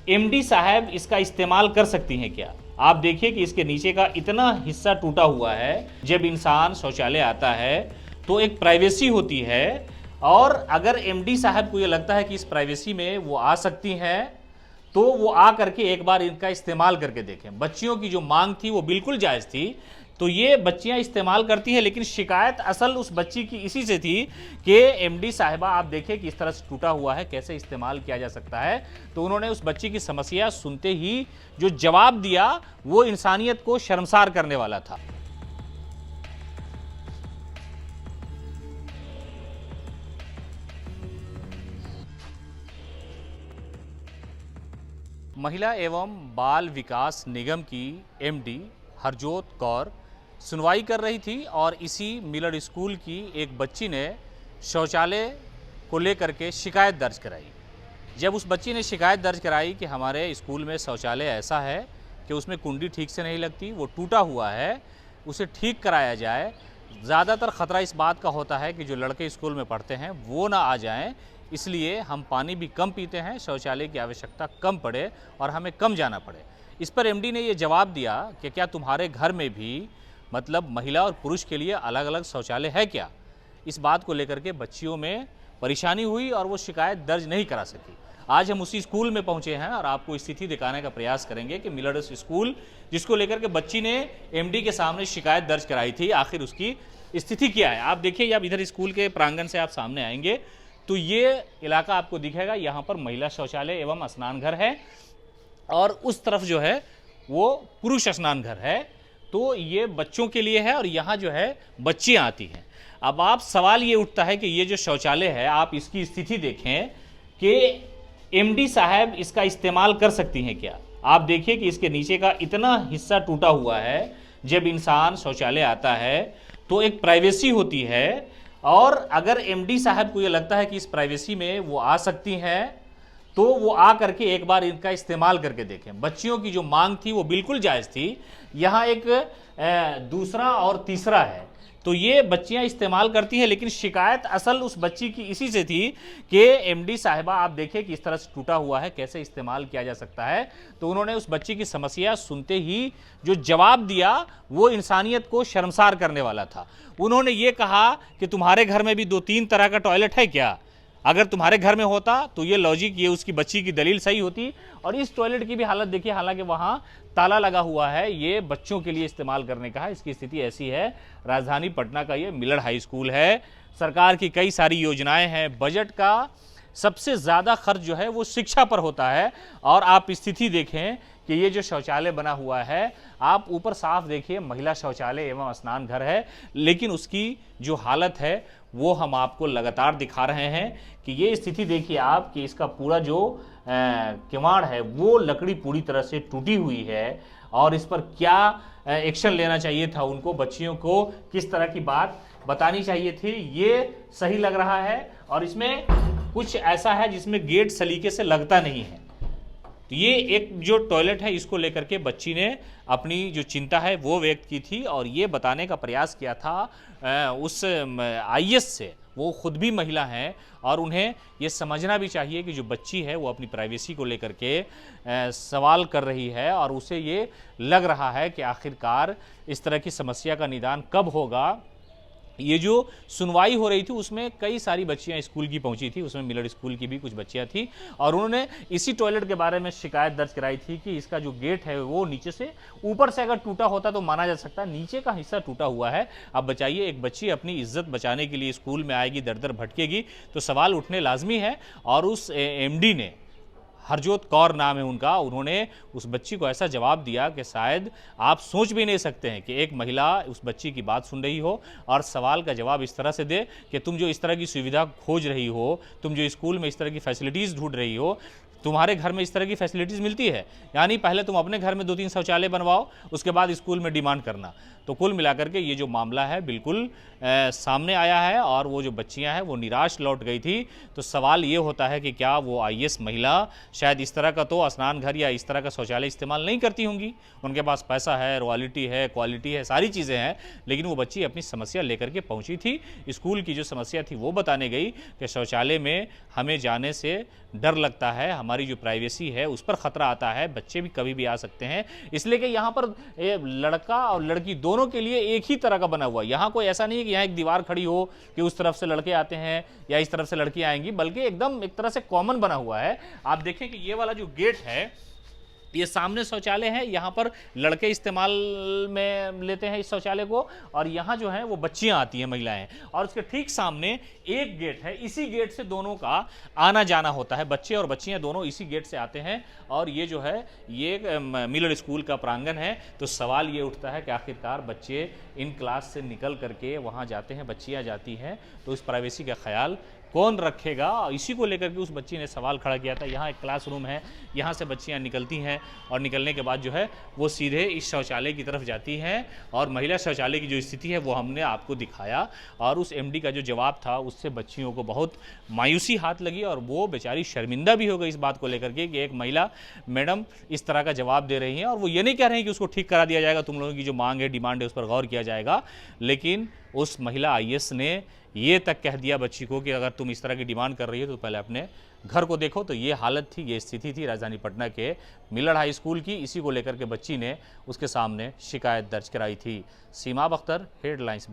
MD साहब इसका इस्तेमाल कर सकती हैं क्या? आप देखिए कि इसके नीचे का इतना हिस्सा टूटा हुआ है। जब इंसान शौचालय आता है तो एक प्राइवेसी होती है, और अगर एमडी साहब को ये लगता है कि इस प्राइवेसी में वो आ सकती हैं तो वो आ करके एक बार इनका इस्तेमाल करके देखें। बच्चियों की जो मांग थी वो बिल्कुल जायज़ थी, तो ये बच्चियां इस्तेमाल करती हैं, लेकिन शिकायत असल उस बच्ची की इसी से थी कि एमडी साहिबा आप देखिए कि इस तरह से टूटा हुआ है, कैसे इस्तेमाल किया जा सकता है। तो उन्होंने उस बच्ची की समस्या सुनते ही जो जवाब दिया वो इंसानियत को शर्मसार करने वाला था। महिला एवं बाल विकास निगम की एमडी हरजोत कौर सुनवाई कर रही थी, और इसी मिलर स्कूल की एक बच्ची ने शौचालय को लेकर के शिकायत दर्ज कराई। जब उस बच्ची ने शिकायत दर्ज कराई कि हमारे स्कूल में शौचालय ऐसा है कि उसमें कुंडी ठीक से नहीं लगती, वो टूटा हुआ है, उसे ठीक कराया जाए। ज़्यादातर ख़तरा इस बात का होता है कि जो लड़के स्कूल में पढ़ते हैं वो ना आ जाएं, इसलिए हम पानी भी कम पीते हैं, शौचालय की आवश्यकता कम पड़े और हमें कम जाना पड़े। इस पर एमडी ने ये जवाब दिया कि क्या तुम्हारे घर में भी मतलब महिला और पुरुष के लिए अलग अलग शौचालय है क्या? इस बात को लेकर के बच्चियों में परेशानी हुई और वो शिकायत दर्ज नहीं करा सकी। आज हम उसी स्कूल में पहुंचे हैं और आपको स्थिति दिखाने का प्रयास करेंगे कि मिलर्स स्कूल जिसको लेकर के बच्ची ने एमडी के सामने शिकायत दर्ज कराई थी, आखिर उसकी स्थिति क्या है। आप देखिए, आप इधर स्कूल के प्रांगण से आप सामने आएंगे तो ये इलाका आपको दिखेगा, यहाँ पर महिला शौचालय एवं स्नान घर है और उस तरफ जो है वो पुरुष स्नान घर है। तो ये बच्चों के लिए है और यहाँ जो है बच्चियाँ आती हैं। अब आप सवाल ये उठता है कि ये जो शौचालय है, आप इसकी स्थिति देखें कि एमडी साहब इसका इस्तेमाल कर सकती हैं क्या? आप देखिए कि इसके नीचे का इतना हिस्सा टूटा हुआ है। जब इंसान शौचालय आता है तो एक प्राइवेसी होती है, और अगर एमडी साहब को ये लगता है कि इस प्राइवेसी में वो आ सकती हैं तो वो आ करके एक बार इनका इस्तेमाल करके देखें। बच्चियों की जो मांग थी वो बिल्कुल जायज़ थी। यहाँ एक दूसरा और तीसरा है, तो ये बच्चियां इस्तेमाल करती हैं, लेकिन शिकायत असल उस बच्ची की इसी से थी कि एमडी साहिबा आप देखिए कि इस तरह से टूटा हुआ है, कैसे इस्तेमाल किया जा सकता है। तो उन्होंने उस बच्ची की समस्या सुनते ही जो जवाब दिया वो इंसानियत को शर्मसार करने वाला था। उन्होंने ये कहा कि तुम्हारे घर में भी 2-3 तरह का टॉयलेट है क्या? अगर तुम्हारे घर में होता तो ये लॉजिक, ये उसकी बच्ची की दलील सही होती। और इस टॉयलेट की भी हालत देखिए, हालांकि वहाँ ताला लगा हुआ है, ये बच्चों के लिए इस्तेमाल करने का है। इसकी स्थिति ऐसी है। राजधानी पटना का ये मिलर हाई स्कूल है। सरकार की कई सारी योजनाएं हैं। बजट का सबसे ज़्यादा खर्च जो है वो शिक्षा पर होता है। और आप स्थिति देखें कि ये जो शौचालय बना हुआ है, आप ऊपर साफ देखिए महिला शौचालय एवं स्नान घर है, लेकिन उसकी जो हालत है वो हम आपको लगातार दिखा रहे हैं कि ये स्थिति देखिए आप कि इसका पूरा जो किवाड़ है वो लकड़ी पूरी तरह से टूटी हुई है। और इस पर क्या एक्शन लेना चाहिए था, उनको बच्चियों को किस तरह की बात बतानी चाहिए थी, ये सही लग रहा है। और इसमें कुछ ऐसा है जिसमें गेट सलीके से लगता नहीं है। तो ये एक जो टॉयलेट है इसको लेकर के बच्ची ने अपनी जो चिंता है वो व्यक्त की थी और ये बताने का प्रयास किया था उस आईएएस से। वो खुद भी महिला हैं और उन्हें ये समझना भी चाहिए कि जो बच्ची है वो अपनी प्राइवेसी को लेकर के सवाल कर रही है, और उसे ये लग रहा है कि आखिरकार इस तरह की समस्या का निदान कब होगा। ये जो सुनवाई हो रही थी उसमें कई सारी बच्चियां स्कूल की पहुंची थी, उसमें मिलर स्कूल की भी कुछ बच्चियां थी, और उन्होंने इसी टॉयलेट के बारे में शिकायत दर्ज कराई थी कि इसका जो गेट है वो नीचे से, ऊपर से अगर टूटा होता तो माना जा सकता है, नीचे का हिस्सा टूटा हुआ है। अब बचाइए, एक बच्ची अपनी इज्जत बचाने के लिए स्कूल में आएगी, दर दर भटकेगी तो सवाल उठने लाजमी है। और उस एमडी ने, हरजोत कौर नाम है उनका, उन्होंने उस बच्ची को ऐसा जवाब दिया कि शायद आप सोच भी नहीं सकते हैं कि एक महिला उस बच्ची की बात सुन रही हो और सवाल का जवाब इस तरह से दे कि तुम जो इस तरह की सुविधा खोज रही हो, तुम जो स्कूल में इस तरह की फैसिलिटीज़ ढूंढ रही हो, तुम्हारे घर में इस तरह की फैसिलिटीज़ मिलती है? यानी पहले तुम अपने घर में 2-3 शौचालय बनवाओ, उसके बाद स्कूल में डिमांड करना। तो कुल मिलाकर के ये जो मामला है बिल्कुल सामने आया है और वो जो बच्चियां हैं वो निराश लौट गई थी। तो सवाल ये होता है कि क्या वो आईएएस महिला शायद इस तरह का तो स्नान घर या इस तरह का शौचालय इस्तेमाल नहीं करती होंगी, उनके पास पैसा है, रॉयल्टी है, क्वालिटी है, सारी चीज़ें हैं, लेकिन वो बच्ची अपनी समस्या लेकर के पहुंची थी। स्कूल की जो समस्या थी वो बताने गई कि शौचालय में हमें जाने से डर लगता है, हमारी जो प्राइवेसी है उस पर खतरा आता है, बच्चे भी कभी भी आ सकते हैं, इसलिए कि यहाँ पर लड़का और लड़की दोनों के लिए एक ही तरह का बना हुआ है। यहाँ कोई ऐसा नहीं है कि यहाँ एक दीवार खड़ी हो कि उस तरफ से लड़के आते हैं या इस तरफ से लड़की आएंगी, बल्कि एकदम एक तरह से कॉमन बना हुआ है। आप देखें कि ये वाला जो गेट है, ये सामने शौचालय है, यहाँ पर लड़के इस्तेमाल में लेते हैं इस शौचालय को, और यहाँ जो है वो बच्चियाँ आती हैं, महिलाएं, और उसके ठीक सामने एक गेट है। इसी गेट से दोनों का आना जाना होता है, बच्चे और बच्चियाँ दोनों इसी गेट से आते हैं। और ये जो है ये मिलर स्कूल का प्रांगण है। तो सवाल ये उठता है कि आखिरकार बच्चे इन क्लास से निकल करके वहाँ जाते हैं, बच्चियाँ जाती हैं, तो इस प्राइवेसी का ख्याल कौन रखेगा? इसी को लेकर के उस बच्ची ने सवाल खड़ा किया था। यहाँ एक क्लासरूम है, यहाँ से बच्चियाँ निकलती हैं और निकलने के बाद जो है वो सीधे इस शौचालय की तरफ जाती हैं, और महिला शौचालय की जो स्थिति है वो हमने आपको दिखाया। और उस एमडी का जो जवाब था उससे बच्चियों को बहुत मायूसी हाथ लगी, और वो बेचारी शर्मिंदा भी हो गई इस बात को लेकर के कि एक महिला मैडम इस तरह का जवाब दे रही हैं, और वो ये नहीं कह रहे हैं कि उसको ठीक करा दिया जाएगा, तुम लोगों की जो मांग है, डिमांड है, उस पर गौर किया जाएगा। लेकिन उस महिला आईएएस ने ये तक कह दिया बच्ची को कि अगर तुम इस तरह की डिमांड कर रही हो तो पहले अपने घर को देखो। तो ये हालत थी, ये स्थिति थी राजधानी पटना के मिलर हाई स्कूल की। इसी को लेकर के बच्ची ने उसके सामने शिकायत दर्ज कराई थी। सीमा बख्तर, हेडलाइंस।